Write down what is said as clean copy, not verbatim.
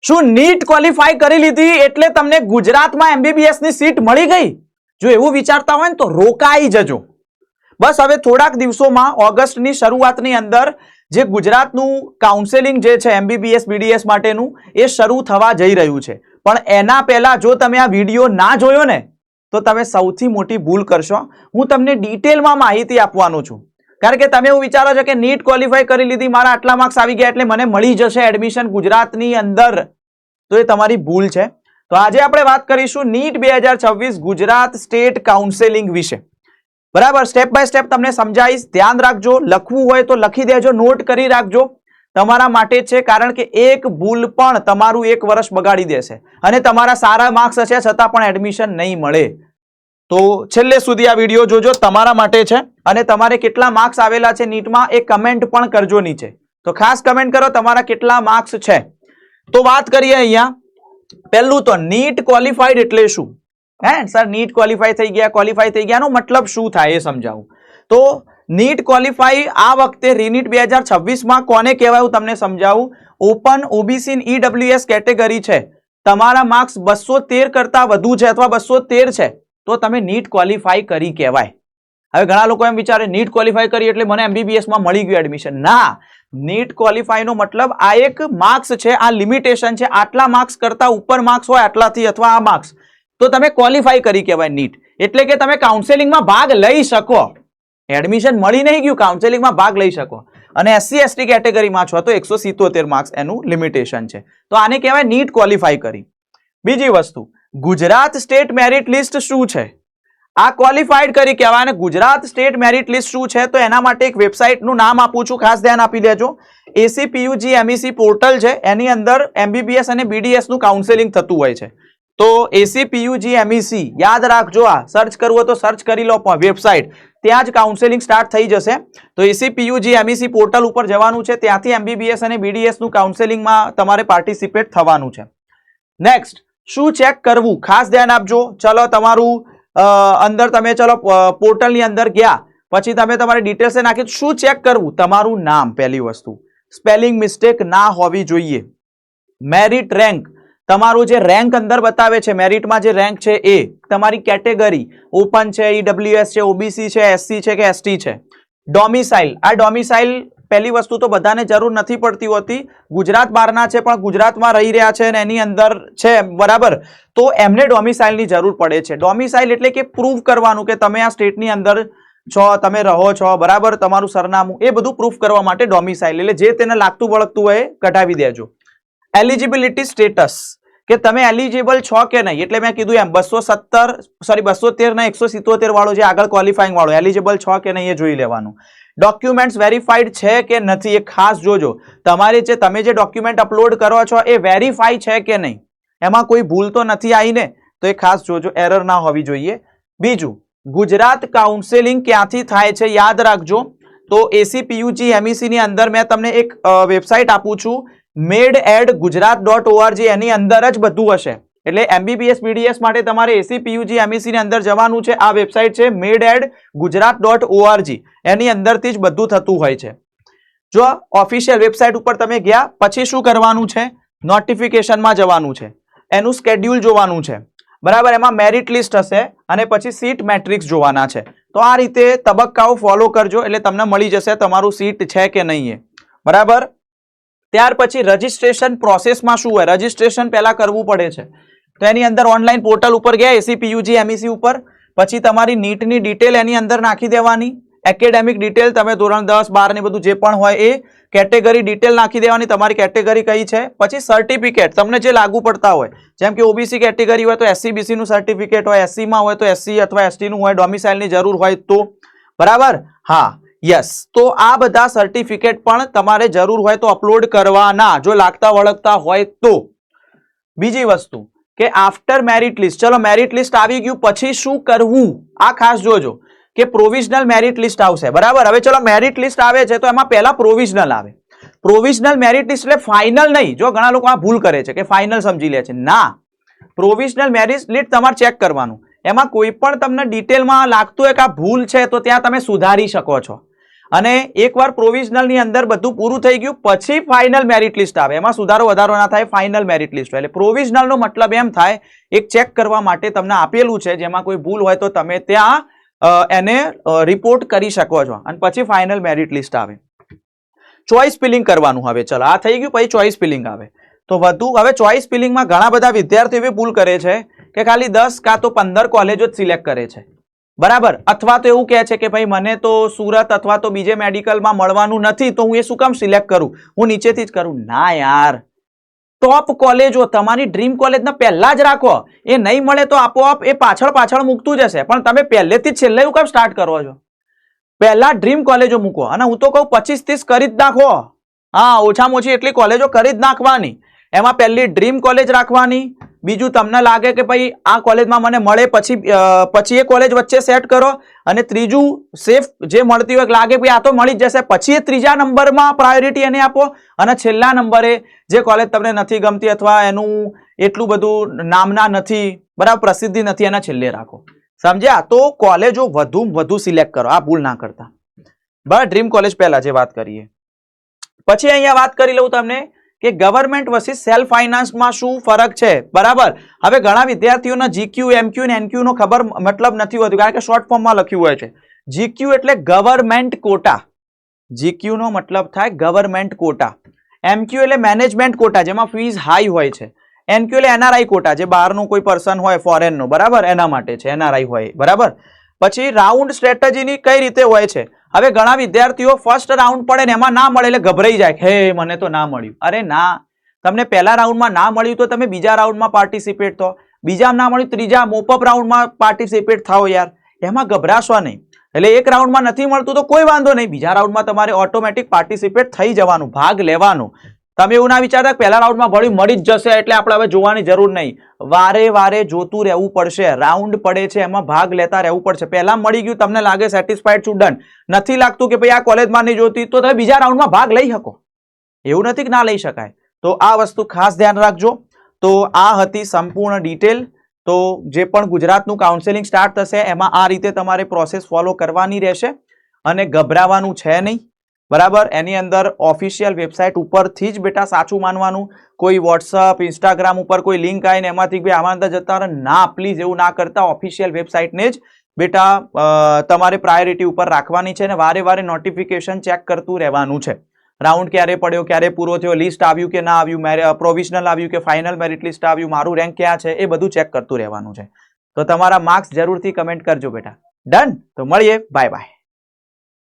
શું NEET qualify કરી લીધી એટલે તમને ગુજરાતમાં એમબીબીએસ ની સીટ મળી ગઈ? જો એવું વિચારતા હોય ને તો રોકાઈ જજો. બસ હવે થોડાક દિવસોમાં ઓગસ્ટની શરૂઆતની અંદર જે ગુજરાતનું કાઉન્સેલિંગ જે છે એમબીબીએસ બીડીએસ માટેનું એ શરૂ થવા જઈ રહ્યું છે. પણ એના પહેલા જો તમે આ વિડીયો ના જોયો ને તો તમે સૌથી મોટી ભૂલ કરશો. હું તમને ડિટેલમાં માહિતી આપવાનો છું. કારણ કે તમે એવું વિચારો છો કે નીટ ક્વોલિફાય કરી લીધી, મારા આટલા માર્ક્સ આવી ગયા એટલે મને મળી જશે એડમિશન ગુજરાતની અંદર, તો એ તમારી ભૂલ છે. તો આજે આપણે વાત કરીશું નીટ 2026 ગુજરાત સ્ટેટ કાઉન્સેલિંગ વિશે. બરાબર, સ્ટેપ બાય સ્ટેપ તમને સમજાવીશ. ધ્યાન રાખજો, લખવું હોય તો લખી દેજો, નોટ કરી રાખજો. તમારા માટે છે, કારણ કે એક ભૂલ પણ તમારું 1 વર્ષ બગાડી દેશે અને તમારા સારા માર્ક્સ હશે છતાં પણ એડમિશન નહીં મળે. તો છેલ્લે સુધી આ વિડીયો જોજો, તમારા માટે છે. અને તમારે કેટલા માર્ક્સ આવેલા છે નીટમાં એ કમેન્ટ પણ કરજો નીચે. તો ખાસ કમેન્ટ કરો તમારા કેટલા માર્ક્સ છે. તો વાત કરીએ અહીંયા. પહેલું તો નીટ ક્વોલિફાઈડ એટલે શું? સર નીટ ક્વોલિફાય થઈ ગયાનો મતલબ શું થાય એ સમજાવું. તો નીટ ક્વોલિફાઈ આ વખતે રીનીટ 2026 માં કોને કહેવાય હું તમને સમજાવું. ઓપન ઓબીસી ઈડબ્લ્યુએસ કેટેગરી છે, તમારા માર્ક્સ 213 કરતા વધુ છે અથવા 213 છે તો તમે નીટ ક્વોલિફાઈ કરી કહેવાય. હવે ઘણા લોકો એમ વિચારે નીટ ક્વોલિફાઈ કરી એટલે મને એમબીબીએસ માં મળી ગયું એડમિશન. ના, નીટ ક્વોલિફાઈ નો મતલબ આ એક માર્ક્સ છે, આ લિમિટેશન છે. આટલા માર્ક્સ કરતા ઉપર માર્ક્સ હોય આટલાથી અથવા આ માર્ક્સ તો તમે ક્વોલિફાઈ કરી કહેવાય નીટ. એટલે કે તમે કાઉન્સેલિંગમાં ભાગ લઈ શકો. એડમિશન મળી નહીં ગયું, કાઉન્સેલિંગમાં ભાગ લઈ શકો. અને એસસી એસટી કેટેગરીમાં છો તો 177 માર્ક્સ એનું લિમિટેશન છે. તો આને કહેવાય નીટ ક્વોલિફાઈ કરી. બીજી વસ્તુ, ગુજરાત સ્ટેટ મેરિટ લિસ્ટ શું છે? આ ક્વોલિફાઈડ કરી કહેવાય. અને ગુજરાત સ્ટેટ મેરિટ લિસ્ટ શું છે તો એના માટે એક વેબસાઇટનું નામ આપું છું, ખાસ ધ્યાન આપી લેજો. ACPUG-MEC પોર્ટલ છે, એની અંદર એમબીબીએસ અને બીડીએસ નું કાઉન્સેલિંગ થતું હોય છે. તો ACPUG-MEC યાદ રાખજો, આ સર્ચ કરવું હોય તો સર્ચ કરી લો વેબસાઇટ, ત્યાં જ કાઉન્સેલિંગ સ્ટાર્ટ થઈ જશે. તો ACPUG-MEC પોર્ટલ ઉપર જવાનું છે, ત્યાંથી એમબીબીએસ અને બીડીએસ નું કાઉન્સેલિંગમાં તમારે પાર્ટિસિપેટ થવાનું છે. નેક્સ્ટ, શું ચેક કરવું ખાસ ધ્યાન આપજો. ચલો તમારું અંદર તમે ચલો પોર્ટલની અંદર ગયા પછી તમે તમારી ડિટેલ્સ નાખી. શું ચેક કરવું? તમારું નામ, પહેલી વસ્તુ. સ્પેલિંગ મિસ્ટેક ના હોવી જોઈએ. મેરિટ રેન્ક, તમારું જે રેન્ક અંદર બતાવે છે મેરિટમાં જે રેન્ક છે એ, તમારી કેટેગરી ઓપન છે, ઈડબ્લ્યુએસ છે, ઓબીસી છે, એસસી છે કે એસટી છે. ડોમિસાઇલ, આ ડોમિસાઇલ પહેલી વસ્તુ તો બધાને જરૂર નથી પડતી હોતી. ગુજરાત બહારના છે પણ ગુજરાતમાં રહી રહ્યા છે અને એની અંદર છે, બરાબર, તો એમને ડોમિસાઇલની જરૂર પડે છે. ડોમિસાઇલ એટલે કે પ્રૂફ કરવાનું કે તમે આ સ્ટેટની અંદર છો, તમે રહો છો, બરાબર, તમારું સરનામું, એ બધું પ્રૂફ કરવા માટે ડોમિસાઇલ, એટલે જે તેને લાગતું વળગતું હોય કઢાવી દેજો. એલિજિબિલિટી સ્ટેટસ, કે તમે એલિજિબલ છો કે નહીં, એટલે મેં કીધું એમ 213 ના 177 વાળો જે આગળ ક્વોલિફાઈંગ વાળો એલિજિબલ છો કે નહીં એ જોઈ લેવાનું. ડોક્યુમેન્ટ્સ વેરીફાઈડ છે કે નથી એ ખાસ જોજો. તમારે જે તમે જે ડોક્યુમેન્ટ અપલોડ કરો છો એ વેરીફાઈ છે કે નહીં, એમાં કોઈ ભૂલ તો નથી આવી ને, તો એ ખાસ જોજો, એરર ના હોવી જોઈએ. બીજું, ગુજરાત કાઉન્સેલિંગ ક્યાંથી થાય છે યાદ રાખજો. તો ACPUG-MEC ની અંદર મેં તમને એક વેબસાઇટ આપું છું, mededgujarat.org, એની અંદર જ બધું હશે. એટલે એમબીબીએસ બીડીએસ માટે તમારે ACPUG-MEC ની અંદર જવાનું છે. આ વેબસાઇટ છે mededgujarat.org, એની અંદરથી જ બધું થતું હોય છે. જો ઓફિશિયલ વેબસાઇટ ઉપર તમે ગયા પછી શું કરવાનું છે? નોટિફિકેશનમાં જવાનું છે, એનું સ્કેડ્યુલ જોવાનું છે, બરાબર. એમાં મેરિટ લિસ્ટ હશે અને પછી સીટ મેટ્રિક્સ જોવાના છે. તો આ રીતે તબક્કાઓ ફોલો કરજો એટલે તમને મળી જશે તમારું સીટ છે કે નહીં, બરાબર. ત્યાર પછી રજીસ્ટ્રેશન પ્રોસેસમાં શું હોય? રજીસ્ટ્રેશન પહેલા કરવું પડે છે. તો એની અંદર ઓનલાઈન પોર્ટલ ઉપર ગયા ACPUG-MEC ઉપર, પછી તમારી નીટની ડિટેલ એની અંદર નાખી દેવાની, એકેડેમિક ડિટેલ, તમે ધોરણ 10, 12 ને બધું જે પણ હોય એ, કેટેગરી ડિટેલ નાખી દેવાની, તમારી કેટેગરી કઈ છે. પછી સર્ટિફિકેટ તમને જે લાગુ પડતા હોય, જેમ કે ઓબીસી કેટેગરી હોય તો SC-BC નું સર્ટિફિકેટ હોય, SC-માં હોય તો SC અથવા ST નું હોય, ડોમિસાઇલની જરૂર હોય તો, બરાબર. હા, યસ. તો આ બધા સર્ટિફિકેટ પણ તમારે જરૂર હોય તો અપલોડ કરવાના, જો લાગતા વળગતા હોય તો. બીજી વસ્તુ કે આફ્ટર મેરિટ લિસ્ટ, ચલો મેરિટ લિસ્ટ આવી ગયું પછી શું કરવું આ ખાસ જોજો કે પ્રોવિઝનલ મેરિટ લિસ્ટ આવશે, બરાબર. હવે ચલો મેરિટ લિસ્ટ આવે છે તો એમાં પહેલા પ્રોવિઝનલ આવે. પ્રોવિઝનલ મેરિટ લિસ્ટ એટલે ફાઇનલ નહીં. જો ઘણા લોકો આ ભૂલ કરે છે કે ફાઇનલ સમજી લે છે, ના. પ્રોવિઝનલ મેરિટ લિસ્ટ તમારે ચેક કરવાનું. એમાં કોઈ પણ તમને ડિટેલમાં લાગતું હોય કે આ ભૂલ છે તો ત્યાં તમે સુધારી શકો છો. અને એકવાર પ્રોવિઝનલ ની અંદર બધું પૂરું થઈ ગયું પછી ફાઇનલ મેરિટ લિસ્ટ આવે, એમાં સુધારો વધારો ના થાય, ફાઇનલ મેરિટ લિસ્ટ. એટલે પ્રોવિઝનલ નો મતલબ એમ થાય એક ચેક કરવા માટે તમને આપેલું છે, જેમાં કોઈ ભૂલ હોય તો તમે ત્યાં એને રિપોર્ટ કરી શકો છો, અને પછી ફાઇનલ મેરિટ લિસ્ટ આવે. ચોઇસ ફિલિંગ કરવાનું. હવે ચલો આ થઈ ગયું, પછી ચોઇસ ફિલિંગ આવે. તો વધુ હવે ચોઇસ ફિલિંગમાં ઘણા બધા વિદ્યાર્થીઓ ભૂલ કરે છે કે ખાલી 10 કાં તો 15 કોલેજો જ સિલેક્ટ કરે છે, બરાબર, અથવા તો એવું કહે છે કે ભાઈ મને તો સુરત અથવા તો બીજે મેડિકલમાં મળવાનું નથી, તો હું એ શું કામ સિલેક્ટ કરું, હું નીચેથી જ કરું. ના યાર, ટોપ કોલેજો તમારી ડ્રીમ કોલેજના પહેલા જ રાખો. એ નહીં મળે તો આપોઆપ એ પાછળ મૂકતું જશે, પણ તમે પહેલેથી જ છેલ્લે એવું કામ સ્ટાર્ટ કરો છો. પહેલા ડ્રીમ કોલેજો મૂકો, અને હું તો કહું 25-30 કરી જ નાખો. હા, ઓછામાં ઓછી એટલી કોલેજો કરી જ નાખવાની. એમાં પહેલી ડ્રીમ કોલેજ રાખવાની, બીજું તમને લાગે કે ભાઈ આ કોલેજમાં મને મળે પછી એ કોલેજ વચ્ચે સેટ કરો, અને ત્રીજું સેફ જે મળતી હોય લાગે ભાઈ આ તો મળી જ જશે, પછી એ ત્રીજા નંબરમાં પ્રાયોરિટી એને આપો, અને છેલ્લા નંબરે જે કોલેજ તમને નથી ગમતી અથવા એનું એટલું બધું નામના નથી, બરાબર, પ્રસિદ્ધિ નથી, એના છેલ્લે રાખો. સમજ્યા? તો કોલેજો વધુ સિલેક્ટ કરો, આ ભૂલ ના કરતા. બરાબર, ડ્રીમ કોલેજ પહેલા જે વાત કરીએ. પછી અહીંયા વાત કરી લઉં તમને કે ગવર્મેન્ટ વર્સિસ સેલ્ફ ફાઇનાન્સમાં શું ફરક છે, બરાબર. હવે ઘણા વિદ્યાર્થીઓના જીક્યુ, એમક્યુ ને એનક્યુ નો ખબર મતલબ નથી હોતું, કારણ કે શોર્ટ ફોર્મમાં લખ્યું હોય છે. જીક્યુ એટલે ગવર્મેન્ટ કોટા, જીક્યુ નો મતલબ થાય ગવર્મેન્ટ કોટા. એમક્યુ એટલે મેનેજમેન્ટ કોટા, જેમાં ફીસ હાઈ હોય છે. એનક્યુ એટલે એનઆરઆઈ કોટા, જે બહારનું કોઈ પર્સન હોય ફોરેનનો, બરાબર, એના માટે છે, એનઆરઆઈ હોય, બરાબર. પછી રાઉન્ડ સ્ટ્રેટેજીની કઈ રીતે હોય છે. હવે ઘણા વિદ્યાર્થીઓ ફર્સ્ટ રાઉન્ડ પડે ને એમાં ના મળે એટલે ગભરાઈ જાય, હે મને તો ના મળ્યું. અરે ના, તમને પહેલા રાઉન્ડમાં ના મળ્યું તો તમે બીજા રાઉન્ડમાં પાર્ટિસિપેટ થો, બીજામાં ના મળ્યું ત્રીજા મોપઅપ રાઉન્ડમાં પાર્ટિસિપેટ થાઓ યાર, એમાં ગભરાશો નહીં. એટલે એક રાઉન્ડમાં નથી મળતું તો કોઈ વાંધો નહીં, બીજા રાઉન્ડમાં તમારે ઓટોમેટિક પાર્ટિસિપેટ થઈ જવાનું, ભાગ લેવાનો. તમે એવું ના વિચારતા પહેલા રાઉન્ડમાં ભળ્યું મળી જ જશે એટલે આપણે હવે જોવાની જરૂર નહીં. વારે વારે જોતું રહેવું પડશે, રાઉન્ડ પડે છે એમાં ભાગ લેતા રહેવું પડશે. પહેલા મળી ગયું, તમને લાગે સેટિસ્ફાઈડ સ્ટુડન્ટ, નથી લાગતું કે ભાઈ આ કોલેજમાં નહીં જોતી, તો તમે બીજા રાઉન્ડમાં ભાગ લઈ શકો. એવું નથી કે ના લઈ શકાય. તો આ વસ્તુ ખાસ ધ્યાન રાખજો. તો આ હતી સંપૂર્ણ ડિટેલ. તો જે પણ ગુજરાતનું કાઉન્સેલિંગ સ્ટાર્ટ થશે એમાં આ રીતે તમારે પ્રોસેસ ફોલો કરવાની રહેશે, અને ગભરાવાનું છે નહીં, બરાબર. એની અંદર ઓફિશિયલ વેબસાઇટ ઉપરથી જ બેટા સાચું માનવાનું. કોઈ વોટ્સઅપ, ઇન્સ્ટાગ્રામ ઉપર કોઈ લિંક આવીને એમાંથી ભાઈ આમાં અંદર જતા રહે, ના પ્લીઝ એવું ના કરતા. ઓફિશિયલ વેબસાઇટને જ બેટા તમારે પ્રાયોરિટી ઉપર રાખવાની છે, અને વારે વારે નોટિફિકેશન ચેક કરતું રહેવાનું છે. રાઉન્ડ ક્યારે પડ્યો, ક્યારે પૂરો થયો, લિસ્ટ આવ્યું કે ના આવ્યું, પ્રોવિઝનલ આવ્યું કે ફાઇનલ મેરિટ લિસ્ટ આવ્યું, મારું રેન્ક ક્યાં છે, એ બધું ચેક કરતું રહેવાનું છે. તો તમારા માર્ક્સ જરૂરથી કમેન્ટ કરજો બેટા. ડન? તો મળીએ, બાય બાય.